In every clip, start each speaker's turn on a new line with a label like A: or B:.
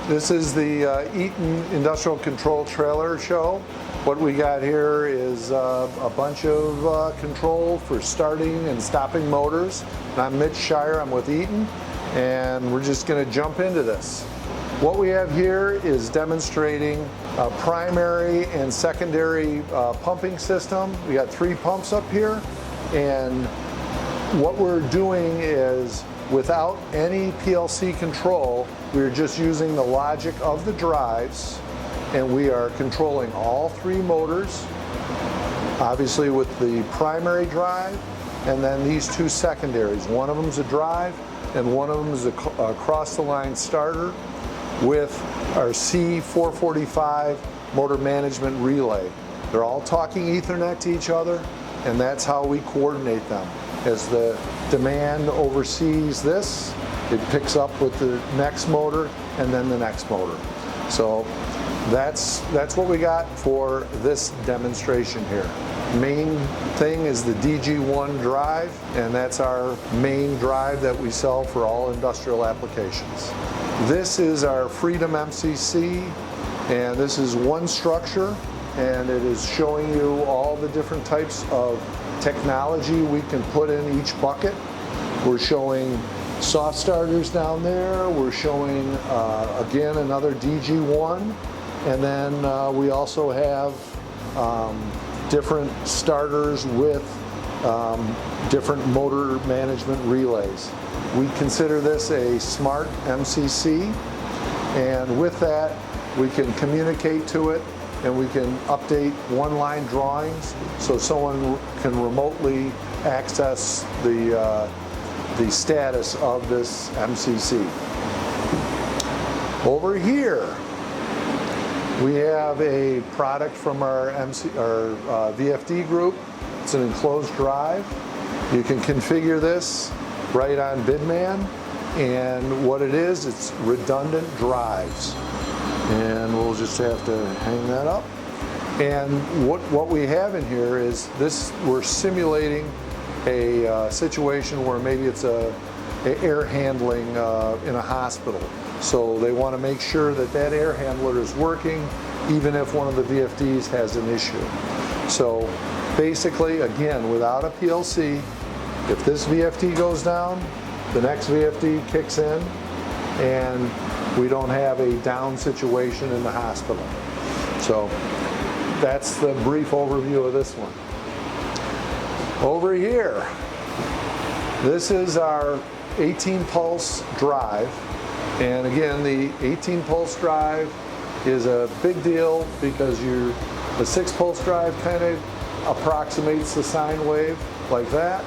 A: This is the Eaton Industrial Control Trailer Show. What we got here is a bunch of control for starting and stopping motors. And I'm Mitch Shire, I'm with Eaton, and we're just going to jump into this. What we have here is demonstrating a primary and secondary pumping system. We got 3 pumps up here, and what we're doing is, without any PLC control, we're just using the logic of the drives, and we are controlling all 3 motors, obviously with the primary drive, and then these 2 secondaries. One of them is a drive, and one of them is a cross-the-line starter with our C445 motor management relay. They're all talking Ethernet to each other, and that's how we coordinate them. As the demand oversees this, it picks up with the next motor and then the next motor. So that's what we got for this demonstration here. Main thing is the DG1 drive, and that's our main drive that we sell for all industrial applications. This is our Freedom MCC, and this is one structure, and it is showing you all the different types of technology we can put in each bucket. We're showing soft starters down there. We're showing, again, another DG1. And then we also have different starters with different motor management relays. We consider this a smart MCC. And with that, we can communicate to it, and we can update one-line drawings so someone can remotely access the status of this MCC. Over here, we have a product from our VFD group. It's an enclosed drive. You can configure this right on Bidman, and what it is, it's redundant drives. And we'll just have to hang that up. And what we have in here is this, we're simulating a situation where maybe it's a air handling in a hospital. So they want to make sure that that air handler is working even if one of the VFDs has an issue. So basically, again, without a PLC, if this VFD goes down, the next VFD kicks in, and we don't have a down situation in the hospital. So that's the brief overview of this one. Over here, this is our 18 pulse drive. And again, the 18 pulse drive is a big deal because the 6 pulse drive kind of approximates the sine wave like that.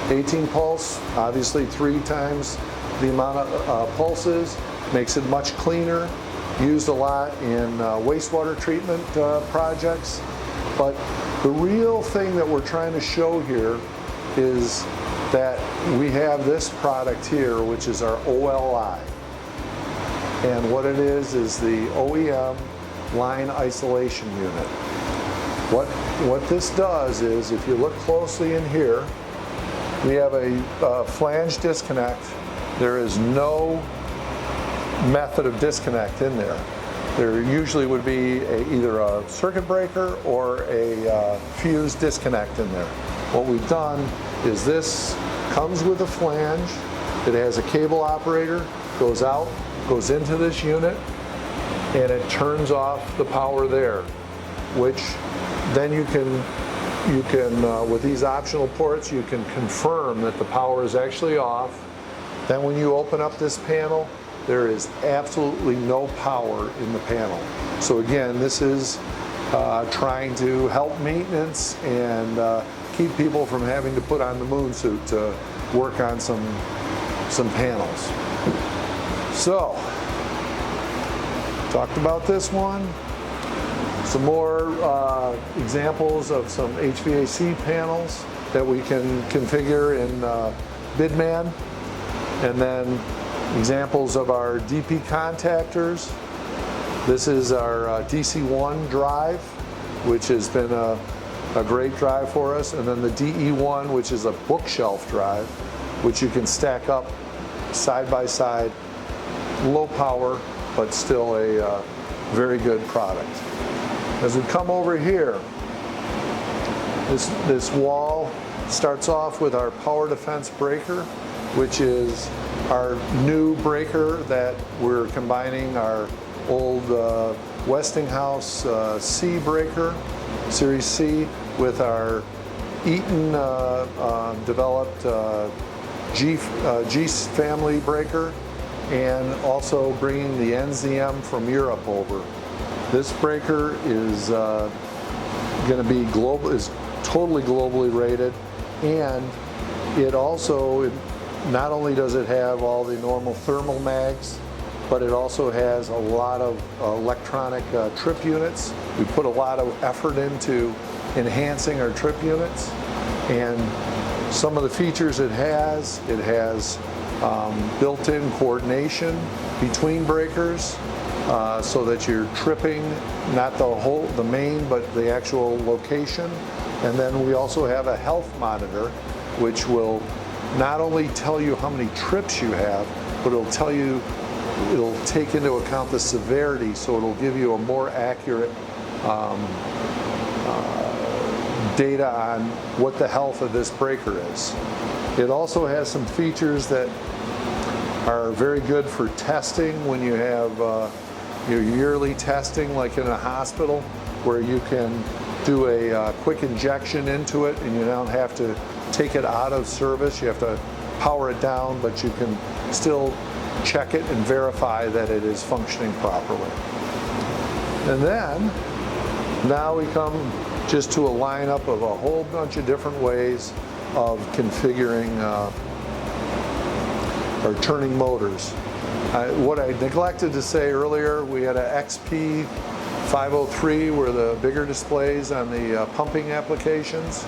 A: 18 pulse, obviously 3 times the amount of pulses, makes it much cleaner, used a lot in wastewater treatment projects. But the real thing that we're trying to show here is that we have this product here, which is our OLI. And what it is the Oem Line Isolation unit. What this does is, if you look closely in here, we have a flange disconnect. There is no method of disconnect in there. There usually would be either a circuit breaker or a fuse disconnect in there. What we've done is this comes with a flange. It has a cable operator, goes out, goes into this unit, and it turns off the power there, which then you can with these optional ports, you can confirm that the power is actually off. Then when you open up this panel, there is absolutely no power in the panel. So again, this is trying to help maintenance and keep people from having to put on the moon suit to work on some panels. So, talked about this one. Some more examples of some HVAC panels that we can configure in Bidman. And then examples of our DP contactors. This is our DC1 drive, which has been a great drive for us. And then the DE1, which is a bookshelf drive, which you can stack up side by side, low power, but still a very good product. As we come over here, this wall starts off with our power defense breaker, which is our new breaker that we're combining our old Westinghouse C breaker, Series C, with our Eaton developed G family breaker, and also bringing the NZM from Europe over. This breaker is going to be global, is totally globally rated, and it also, not only does it have all the normal thermal mags, but it also has a lot of electronic trip units. We put a lot of effort into enhancing our trip units, and some of the features it has built-in coordination between breakers, so that you're tripping not the main, but the actual location. And then we also have a health monitor, which will not only tell you how many trips you have, but it'll take into account the severity, so it'll give you a more accurate data on what the health of this breaker is. It also has some features that are very good for testing when you have your yearly testing, like in a hospital, where you can do a quick injection into it and you don't have to take it out of service. You have to power it down, but you can still check it and verify that it is functioning properly. And then, now we come just to a lineup of a whole bunch of different ways of configuring or turning motors. What I neglected to say earlier, we had an XP 503 were the bigger displays on the pumping applications,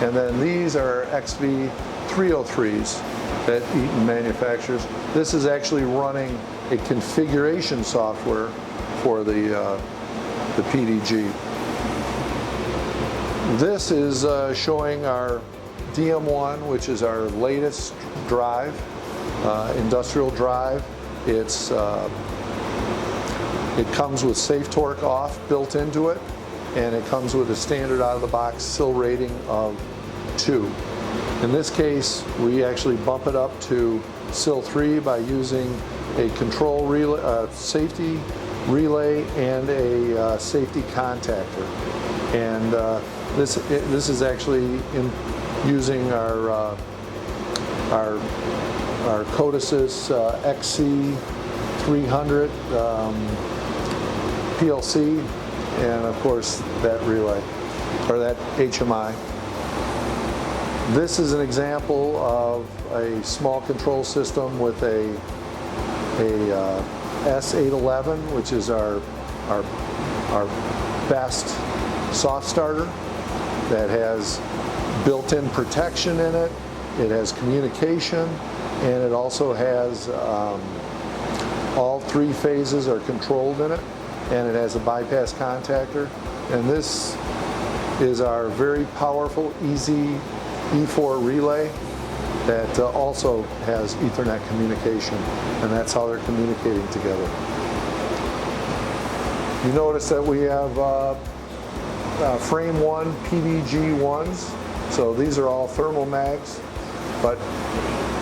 A: and then these are XV 303s that Eaton manufactures. This is actually running a configuration software for the PDG. This is showing our DM1, which is our latest drive, industrial drive. It comes with safe torque off built into it, and it comes with a standard out-of-the-box SIL rating of 2. In this case, we actually bump it up to SIL 3 by using a control relay, safety relay, and a safety contactor. And this is actually using our Codesys XC300 PLC, and of course that relay, or that HMI. This is an example of a small control system with a S811, which is our best soft starter that has built-in protection in it. It has communication, and it also has all 3 phases are controlled in it, and it has a bypass contactor. And this is our very powerful, easy E4 relay that also has Ethernet communication, and that's how they're communicating together. You notice that we have frame 1 PDG1s, so these are all thermal mags, but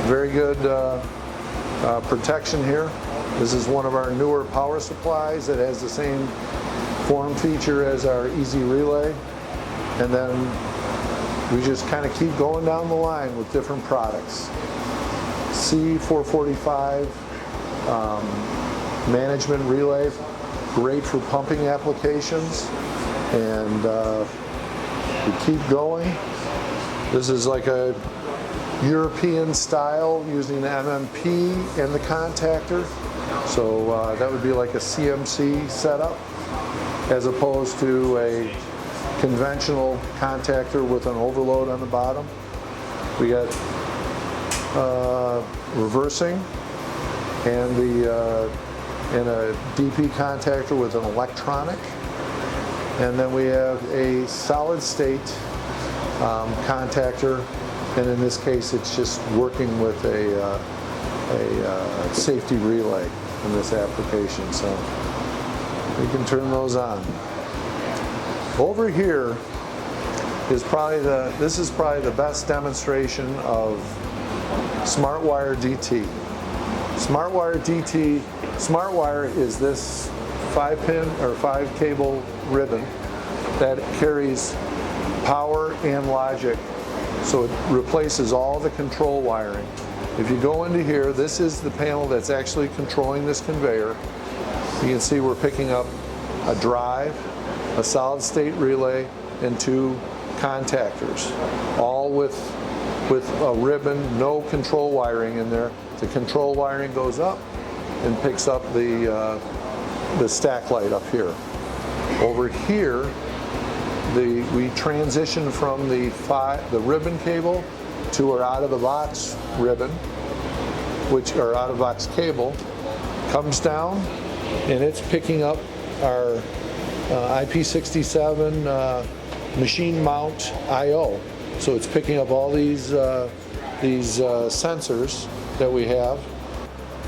A: very good protection here. This is one of our newer power supplies that has the same form feature as our easy relay, and then we just kind of keep going down the line with different products. C445 management relay, great for pumping applications, and we keep going. This is like a European style using the MMP and the contactor, so that would be like a CMC setup as opposed to a conventional contactor with an overload on the bottom. We got reversing and a DP contactor with an electronic, and then we have a solid state contactor, and in this case it's just working with a safety relay. in this application. So we can turn those on. Over here is this is probably the best demonstration of SmartWire DT. SmartWire DT, SmartWire is this 5-pin or 5-cable ribbon that carries power and logic, so it replaces all the control wiring. If you go into here, this is the panel that's actually controlling this conveyor. You can see we're picking up a drive, a solid state relay, and 2 contactors, all with a ribbon, no control wiring in there. The control wiring goes up and picks up the stack light up here. Over here, we transition from the ribbon cable to our out-of-the-box ribbon, which our out-of-box cable comes down, and it's picking up our IP67 machine mount I/O. So it's picking up all these sensors that we have,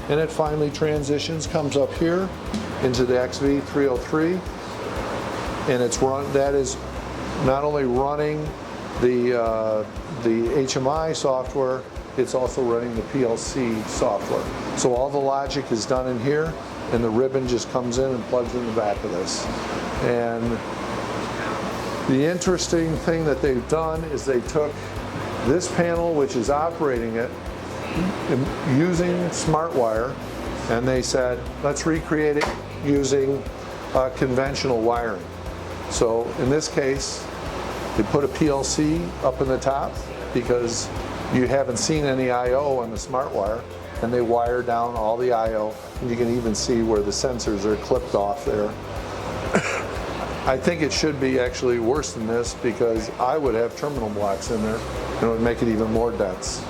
A: and it finally transitions, comes up here into the XV303, and that is not only running the HMI software, it's also running the PLC software. So all the logic is done in here, and the ribbon just comes in and plugs in the back of this. And the interesting thing that they've done is they took this panel, which is operating it using SmartWire, and they said, let's recreate it using conventional wiring. So in this case, they put a PLC up in the top because you haven't seen any I/O on the SmartWire, and they wire down all the I/O, and you can even see where the sensors are clipped off there. I think it should be actually worse than this, because I would have terminal blocks in there, and it would make it even more dense.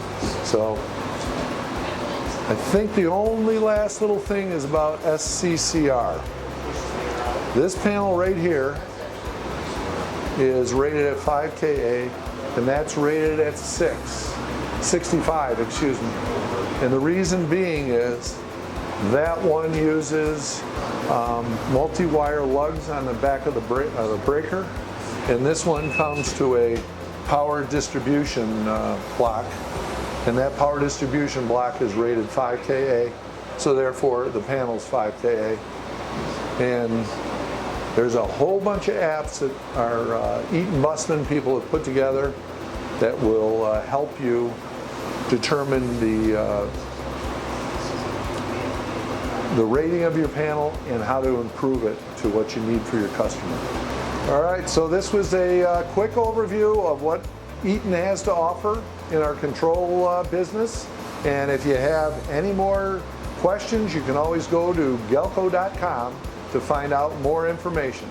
A: So I think the only last little thing is about SCCR. This panel right here is rated at 5KA, and that's rated at 65, excuse me. And the reason being is that one uses multi-wire lugs on the back of the breaker, and this one comes to a power distribution block, and that power distribution block is rated 5KA, so therefore the panel's 5KA. And there's a whole bunch of apps that our Eaton Busman people have put together that will help you determine the rating of your panel and how to improve it to what you need for your customer. All right, so this was a quick overview of what Eaton has to offer in our control business. And if you have any more questions, you can always go to gelco.com to find out more information.